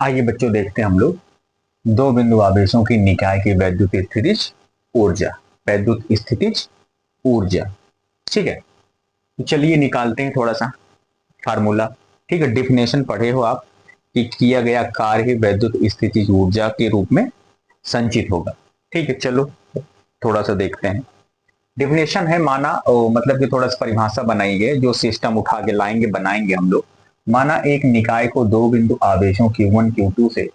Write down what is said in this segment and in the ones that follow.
आइए बच्चों देखते हैं हम लोग दो बिंदु आवेशों की निकाय की वैद्युत स्थितिज ऊर्जा। वैद्युत स्थितिज ऊर्जा, ठीक है। तो चलिए निकालते हैं थोड़ा सा फार्मूला। ठीक है, डिफिनेशन पढ़े हो आप कि किया गया कार्य ही वैद्युत स्थितिज ऊर्जा के रूप में संचित होगा। ठीक है, चलो थोड़ा सा देखते हैं। डिफिनेशन है, माना मतलब कि थोड़ा सा परिभाषा बनाएंगे, जो सिस्टम उठा के लाएंगे बनाएंगे हम लोग। माना एक निकाय को दो बिंदु आवेशों Q1 Q2 से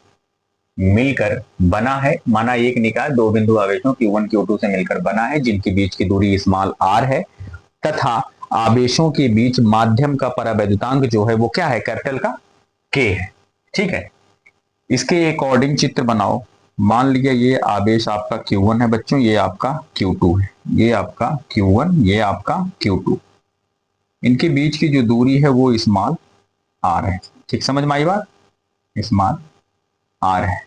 मिलकर बना है। माना एक निकाय दो बिंदु आवेशों Q1 Q2 से मिलकर बना है, जिनके बीच की दूरी स्मॉल r है, तथा आवेशों के बीच माध्यम का परावैद्युतांक जो है वो क्या है, कैपिटल का K है। ठीक है, इसके अकॉर्डिंग चित्र बनाओ। मान लिया ये आवेश आपका Q1 है बच्चों, ये आपका Q2 है, ये आपका Q1, ये आपका Q2। इनके बीच की जो दूरी है वो स्मॉल r है। ठीक, समझ में आई बात? स्मॉल r है।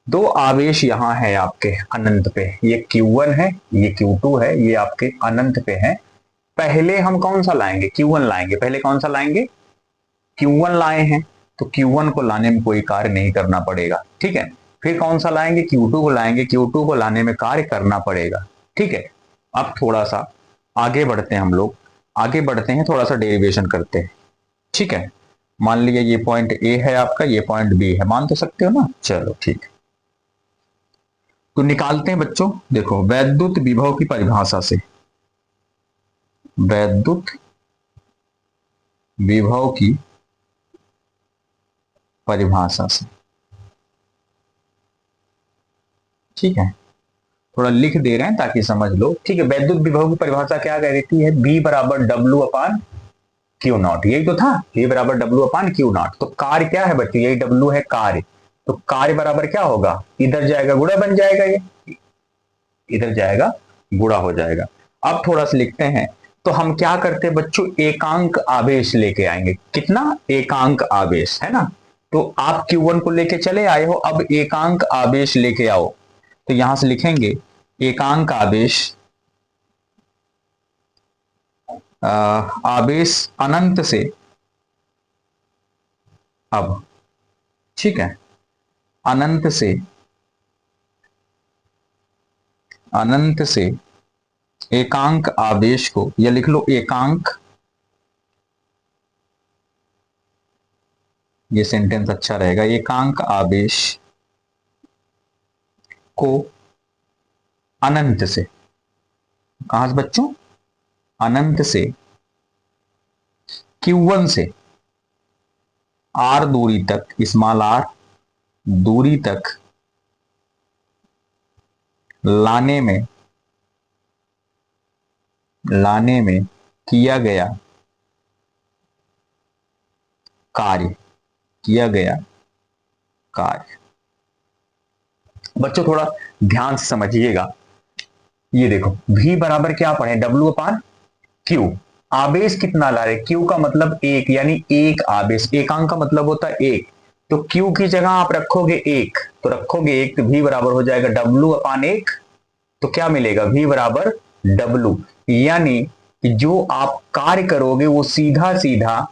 दो आवेश यहां है आपके अनंत पे, ये Q1 है, ये Q2 है, ये आपके अनंत पे है। पहले हम कौन सा लाएंगे, Q1 लाएंगे। पहले कौन सा लाएंगे, Q1 लाए हैं, तो Q1 को लाने में कोई कार्य नहीं करना पड़ेगा। ठीक है, फिर कौन सा लाएंगे, Q2 को लाएंगे, Q2 को लाने में कार्य करना पड़ेगा। ठीक है, अब थोड़ा सा आगे बढ़ते हैं हम लोग, आगे बढ़ते हैं, थोड़ा सा डेरिवेशन करते हैं। ठीक है, मान लिया ये पॉइंट ए है आपका, ये पॉइंट बी है, मान तो सकते हो ना। चलो ठीक है, तो निकालते हैं बच्चों। देखो, वैद्युत विभव की परिभाषा से, वैद्युत विभव की परिभाषा से, ठीक है, थोड़ा लिख दे रहे हैं ताकि समझ लो। ठीक है, वैद्युत विभव की परिभाषा क्या कहती है, बी बराबर डब्ल्यू अपान क्यू नॉट। यही तो था, बी बराबर डब्ल्यू अपान क्यू नॉट। तो कार्य क्या है बच्चों, यही डब्ल्यू है कार्य। तो कार्य बराबर क्या होगा, इधर जाएगा गुणा बन जाएगा, ये इधर जाएगा गुणा हो जाएगा। अब थोड़ा सा लिखते हैं। तो हम क्या करते हैं बच्चों, एकांक आवेश लेके आएंगे। कितना, एकांक आवेश है ना। तो आप Q1 को लेके चले आए हो, अब एकांक आवेश लेके आओ। तो यहां से लिखेंगे एकांक आवेश, आवेश अनंत से, अब ठीक है, अनंत से, अनंत से एकांक आवेश को, या लिख लो एकांक, ये सेंटेंस अच्छा रहेगा, एकांक आवेश को अनंत से, कहां से बच्चों, अनंत से Q1 से R दूरी तक, स्मॉल r दूरी तक लाने में किया गया कार्य, किया गया कार्य। बच्चों थोड़ा ध्यान से समझिएगा। ये देखो, V बराबर क्या पढ़े, W अपान Q। आवेश कितना ला रहे, Q का मतलब एक, यानी एक आवेश, एकांक का मतलब होता है एक। तो Q की जगह आप रखोगे एक, तो रखोगे एक, तो V बराबर हो जाएगा W अपान एक। तो क्या मिलेगा, V बराबर W। यानी कि जो आप कार्य करोगे वो सीधा सीधा,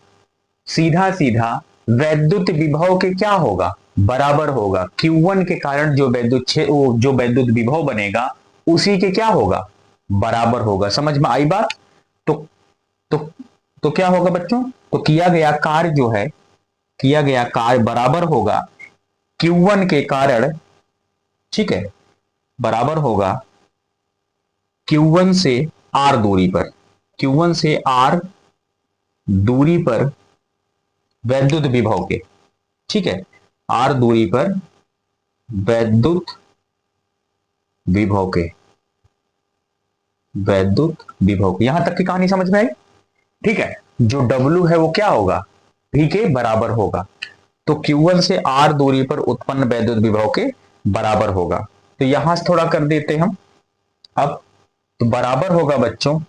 सीधा सीधा वैद्युत विभव के क्या होगा, बराबर होगा। Q1 के कारण जो वैद्युत विभव बनेगा उसी के क्या होगा, बराबर होगा। समझ में आई बात? तो तो तो क्या होगा बच्चों, तो किया गया कार्य जो है, किया गया कार्य बराबर होगा Q1 के कारण, ठीक है, बराबर होगा Q1 से R दूरी पर, Q1 से R दूरी पर वैद्युत विभव के, ठीक है, R दूरी पर वैद्युत विभव के, वैद्युत विभव के। यहां तक की कहानी समझ में आई? ठीक है, जो W है वो क्या होगा, V के बराबर होगा। तो Q1 से R दूरी पर उत्पन्न वैद्युत विभव के बराबर होगा। तो यहां से थोड़ा कर देते हम। अब तो बराबर होगा बच्चों,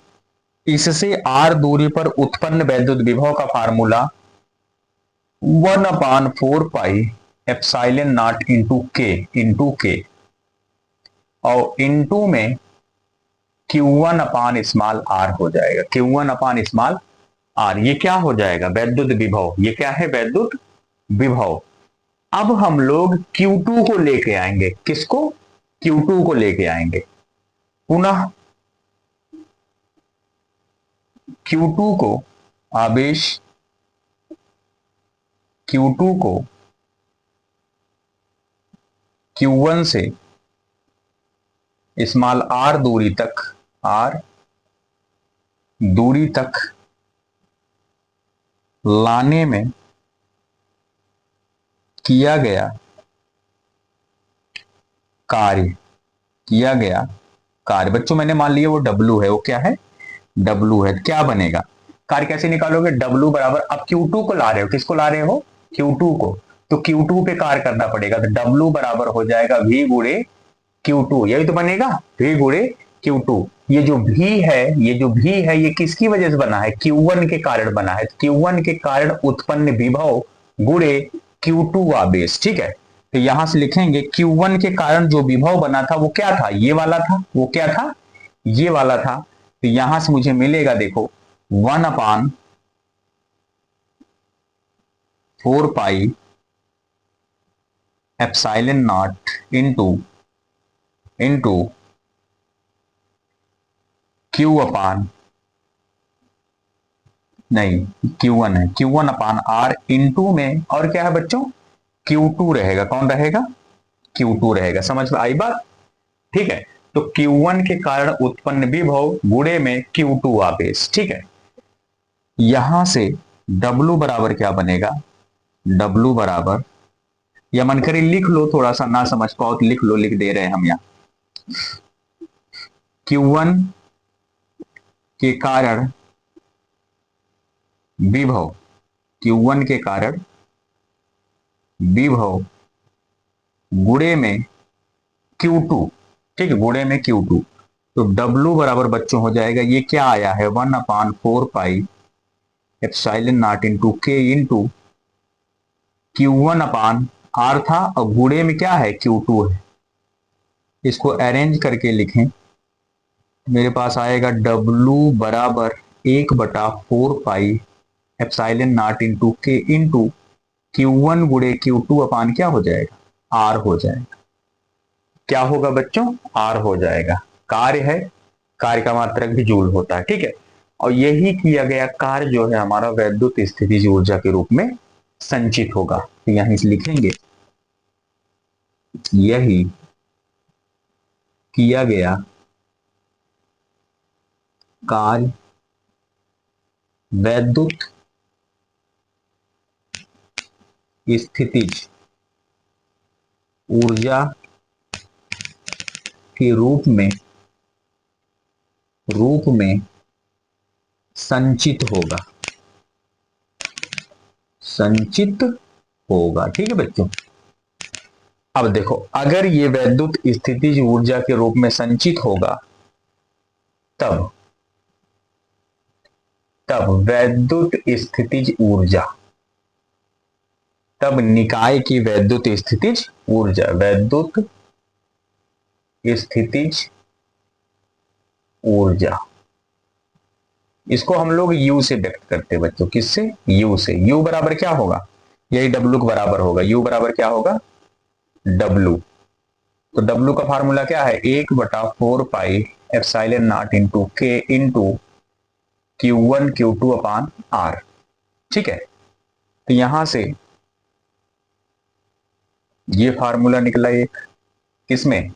इससे R दूरी पर उत्पन्न वैद्युत विभव का formula 1/4 pi epsilon not into के, और इंटू में Q1 अपान स्मॉल r हो जाएगा। Q1 अपान स्मॉल r, ये क्या हो जाएगा, वैद्युत विभव। ये क्या है, वैद्युत विभव। अब हम लोग Q2 को लेके आएंगे, किसको? Q2 को लेके आएंगे। पुनः Q2 को आवेश Q2 को Q1 से स्मॉल r दूरी तक लाने में किया गया कार्य बच्चों मैंने मान लिया वो W है, वो क्या है? W है। क्या बनेगा? कार्य कैसे निकालोगे? W बराबर, अब Q2 को ला रहे हो, किसको ला रहे हो? Q2 को। तो Q2 पे कार्य करना पड़ेगा, तो W बराबर हो जाएगा V गुणे Q2, यही तो बनेगा, V गुणे Q2। ये जो V है ये किसकी वजह से बना है? Q1 के कारण बना है। Q1 के कारण उत्पन्न विभव गुणे Q2 आवेश, ठीक है। तो यहां से लिखेंगे Q1 के कारण जो विभव बना था वो क्या था? ये वाला था। वो क्या था? ये वाला था। तो यहां से मुझे मिलेगा, देखो, 1/4 pi epsilon not into Q अपान, नहीं, Q1 है, Q1 अपान R इंटू में, और क्या है बच्चों? Q2 रहेगा। कौन रहेगा? Q2 रहेगा। समझ में आई बात? ठीक है। तो Q1 के कारण उत्पन्न विभव गुणे में Q2 आवेश, ठीक है। यहां से W बराबर क्या बनेगा? W बराबर, या मन करे लिख लो, थोड़ा सा ना समझ पाओ तो लिख लो, लिख दे रहे हैं हम यहां। Q1 के कारण विभव, Q1 के कारण विभव गुणे में Q2, ठीक है, गुणे में Q2। तो W बराबर बच्चों हो जाएगा, ये क्या आया है? 1/4 pi epsilon not into K into Q1 upon R था, और गुणे में क्या है? Q2 है। इसको अरेंज करके लिखें, मेरे पास आएगा W बराबर 1/4 pi epsilon not into K into Q1 गुणे Q2 अपान क्या हो जाएगा? R हो जाएगा। क्या होगा बच्चों? R हो जाएगा। कार्य है, कार्य का मात्रक भी जूल होता है, ठीक है। और यही किया गया कार्य जो है हमारा वैद्युत स्थितिज ऊर्जा के रूप में संचित होगा। तो यहां से लिखेंगे, यही किया गया कार्य वैद्युत स्थितिज ऊर्जा के रूप में संचित होगा, ठीक है बच्चों। अब देखो, अगर ये वैद्युत स्थितिज ऊर्जा के रूप में संचित होगा, तब वैद्युत स्थितिज ऊर्जा, तब निकाय की वैद्युत स्थितिज ऊर्जा, इसको हम लोग U से व्यक्त करते हैं बच्चों। किससे? U से। U बराबर क्या होगा? यही W के बराबर होगा। U बराबर क्या होगा? W। तो W का फार्मूला क्या है? 1/4 pi epsilon not into K into Q1 Q2 upon R, ठीक है। तो यहां से ये फार्मूला निकला एक, किसमें?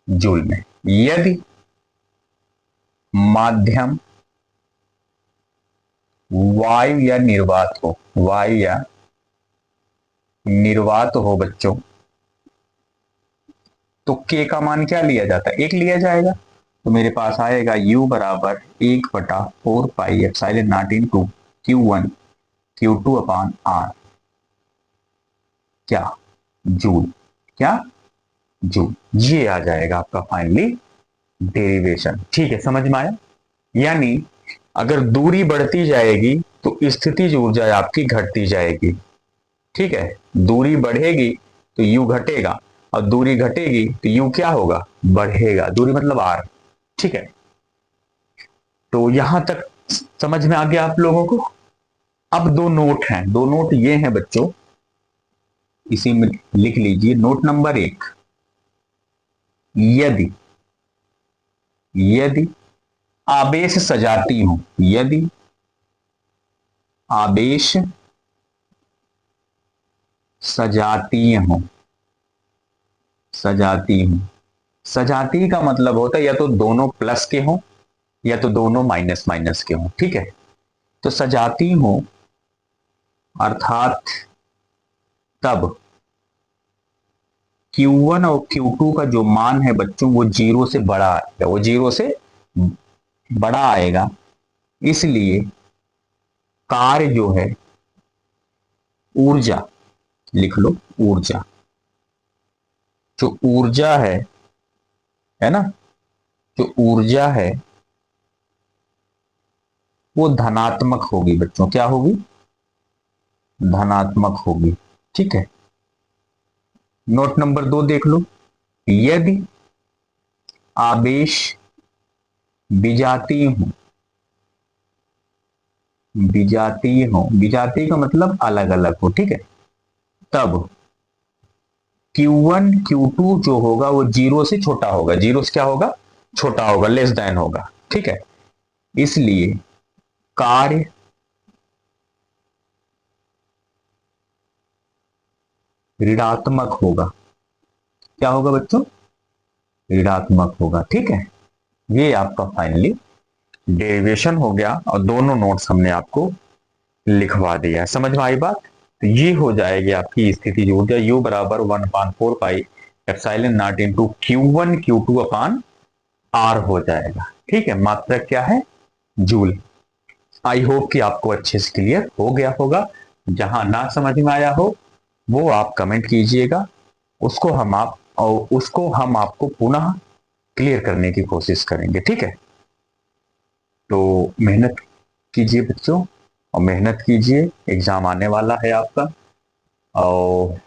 जूल में। यदि माध्यम वायु या निर्वात हो बच्चों, तो K का मान क्या लिया जाता है? 1 लिया जाएगा। तो मेरे पास आएगा U बराबर 1/4 pi epsilon not into Q1 Q2 upon R, क्या? जूल। क्या? जूल। ये आ जाएगा आपका फाइनली डेरिवेशन, ठीक है। समझ में आया? यानी अगर दूरी बढ़ती जाएगी तो स्थितिज ऊर्जा आपकी घटती जाएगी, ठीक है। दूरी बढ़ेगी तो U घटेगा, और दूरी घटेगी तो U क्या होगा? बढ़ेगा। दूरी मतलब R, ठीक है। तो यहां तक समझ में आ गया आप लोगों को? अब दो नोट हैं, दो नोट ये हैं बच्चों, इसी में लिख लीजिए नोट नंबर 1, यदि यदि आवेश सजाती हूं, यदि आवेश सजाती हूं, सजाती हूं, सजाती का मतलब होता है या तो दोनों प्लस के हों या तो दोनों माइनस माइनस के हों, ठीक है। तो सजाती हूं अर्थात तब Q1 और Q2 का जो मान है बच्चों वो जीरो से बड़ा आएगा, वो जीरो से बड़ा आएगा, इसलिए कार्य जो है ऊर्जा, लिख लो ऊर्जा, जो ऊर्जा है ना, जो ऊर्जा है वो धनात्मक होगी बच्चों, क्या होगी, धनात्मक होगी, ठीक है। नोट नंबर 2 देख लो, यदि आवेश विजातीय हूं, विजातीय हो, विजातीय का मतलब अलग अलग हो, ठीक है, तब Q1 Q2 जो होगा वो जीरो से छोटा होगा, जीरो से क्या होगा, छोटा होगा, लेस देन होगा, ठीक है। इसलिए कार्य ऋणात्मक होगा, क्या होगा बच्चों, ऋणात्मक होगा, ठीक है। ये आपका फाइनली डेरिवेशन हो गया और दोनों नोट्स हमने आपको लिखवा दिया, समझ में आई बात। तो ये हो जाएगी आपकी स्थिति जो ऊर्जा U बराबर 1/4 pi epsilon not into Q1 Q2 upon R हो जाएगा, ठीक है। मात्रक क्या है, जूल। आई होप कि आपको अच्छे से क्लियर हो गया होगा। जहां ना समझ में आया हो वो आप कमेंट कीजिएगा, उसको हम आपको पुनः क्लियर करने की कोशिश करेंगे, ठीक है। तो मेहनत कीजिए बच्चों, और मेहनत कीजिए, एग्जाम आने वाला है आपका, और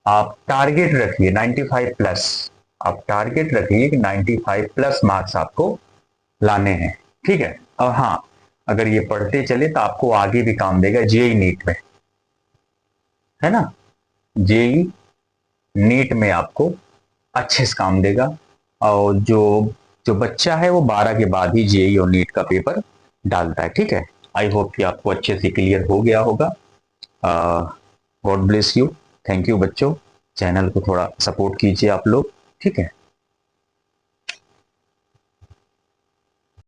आप टारगेट रखिए 95 प्लस, आप टारगेट रखिए कि 95 प्लस मार्क्स आपको लाने हैं, ठीक है। और हाँ, अगर ये पढ़ते चले तो आपको आगे भी काम देगा जेई नीट में, है ना, जेई नीट में आपको अच्छे से काम देगा। और जो जो बच्चा है वो 12 के बाद ही जेई और नीट का पेपर डालता है, ठीक है। आई होप कि आपको अच्छे से क्लियर हो गया होगा। God bless you, thank you बच्चों, चैनल को थोड़ा सपोर्ट कीजिए आप लोग, ठीक है।